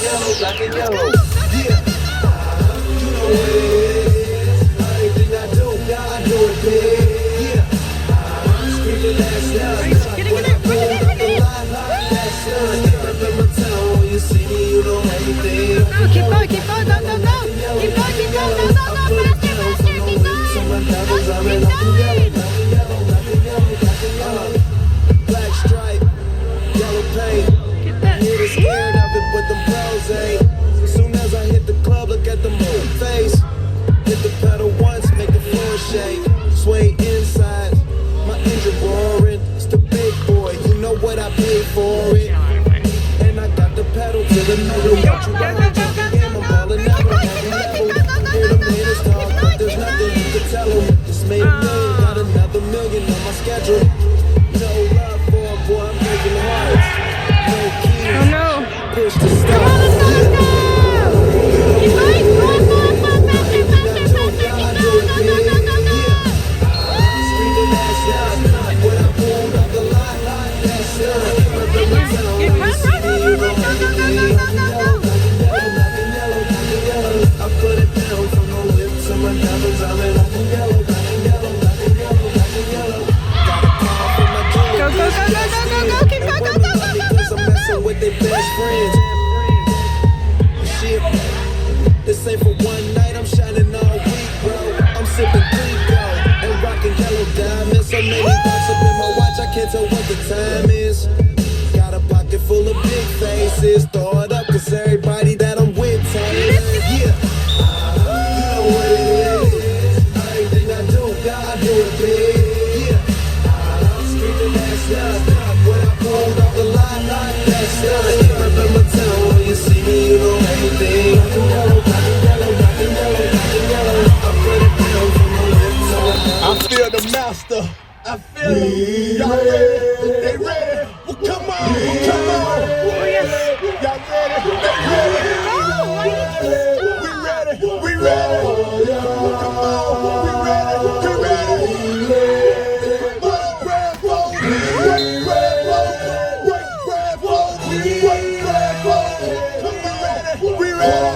yellow, black and yellow. Yeah, you know what it is. Everything I do, I do it big. Yeah, screaming last night. Get it. Last night, remember town when you see me, you know everything. Keep going, go. Keep going, go. Keep going. Faster, keep going. Black stripe, yellow paint. Get that. Hit is scared of it, but the pros ain't. As soon as I hit the club, look at the moon face. Hit the pedal once, make the floor shake. Sway inside, my engine roaring. It's the big boy, you know what I paid for it. And I got the pedal to the metal. Got you right, I'm balling out on every level. Hear them haters talk, but there's nothing you can tell them. Just made a million, got another million on my schedule. No love for a boy, I'm breaking hearts. No keys. Oh no. Push the start. Come on, let's go. Keep going. Go. Faster. Screaming last night when I pulled up the line last night. I put it down from the lips of my diamonds. I'm in black and yellow, black and yellow, black and yellow, black and yellow. Got a call from my jewelry. Go. Keep going, go. Because I'm messing with their best friends. Shit, this ain't for one night. I'm shining all week, bro. I'm sipping Clico and rocking yellow diamonds. So many bucks up in my watch, I can't tell what the time is. Got a pocket full of big faces. Throw it up, cause everybody that I'm with telling. Yeah, you know what it is. Everything I do, I do it big. Yeah, screaming last night when I pulled off the line last night. Remember town when you see me, you know everything. Black and yellow, black and yellow, black and yellow. I put it down from the lips of my I feel the master. I feel him. Y'all ready? They ready? Well, come on. Oh, yes. Y'all ready? They ready? Oh, why did you stop? We ready? Come on. We ready? Break bread roll. Break bread roll. Break bread roll. Break bread roll. We ready?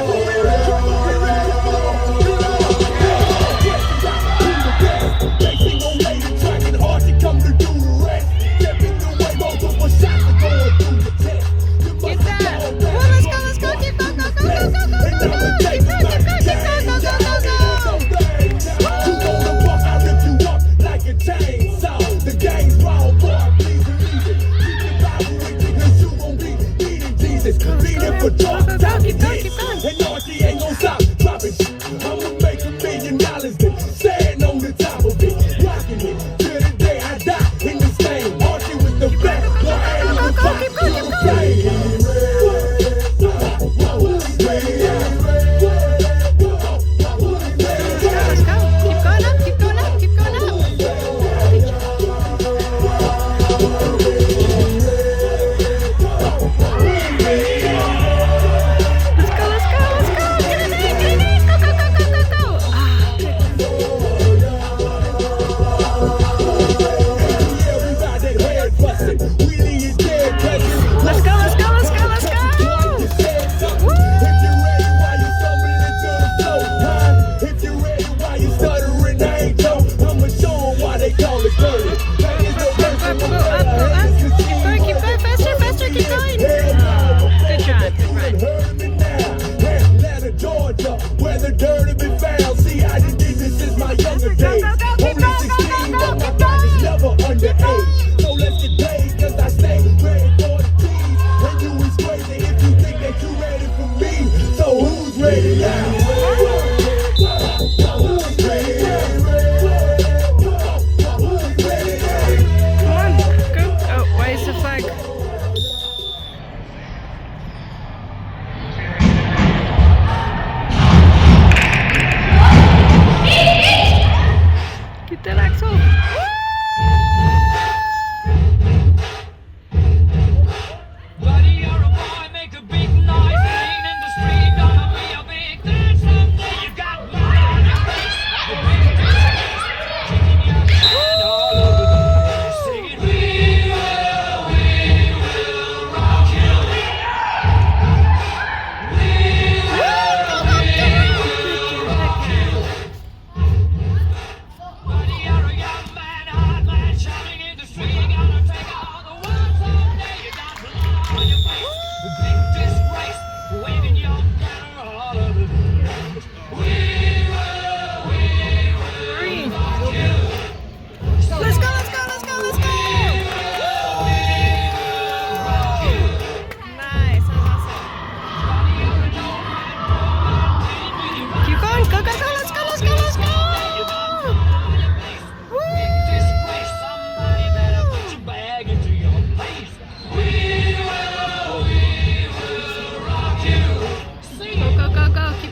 Get that. Well, let's go. Keep going, go. Keep going, For talk, keep going. and no, she ain't gon' stop dropping shit. I'ma make $1 million then stand on the top of it, rocking it till the day I die in this game. Archie with the back, Keep going. Let's go. Keep going up. Let's go. Get it in. Go. Ah. Let's go. Woo. If you're ready, why you stumbling into the flow? If you're ready, why you stuttering? I ain't Joe. I'ma show 'em why they call it dirty. Keep going. Faster. Keep going. Good job. Heard me now. Atlanta, Georgia, where the dirty been found. See, I done did this since my younger days. Only 16, but my body's never underage. So let's get paid, cause I stay ready for the keys. And you is crazy if you think that you ready for me. So who's ready now? Who's ready now? Who's ready now? Come on. Go. Oh, why is the flag? Get that axle. Buddy, you're a boy, make a big noise, ain't in the street, gonna be a big dance.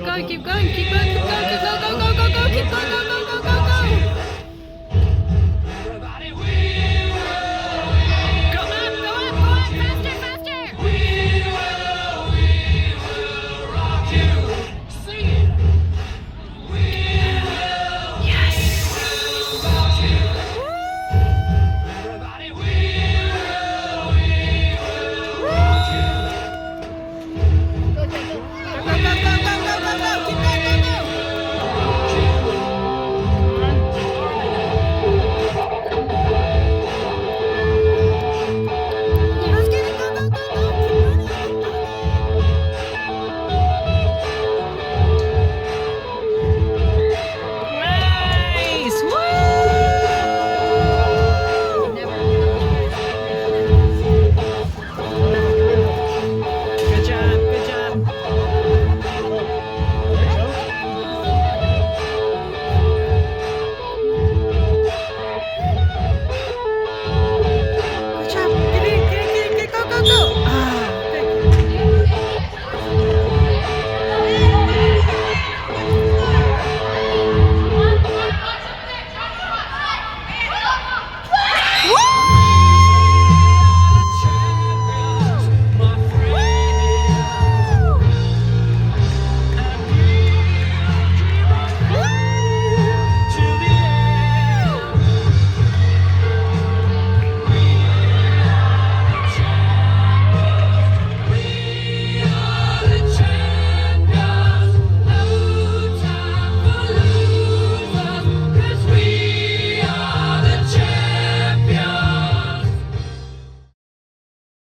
going, keep going, keep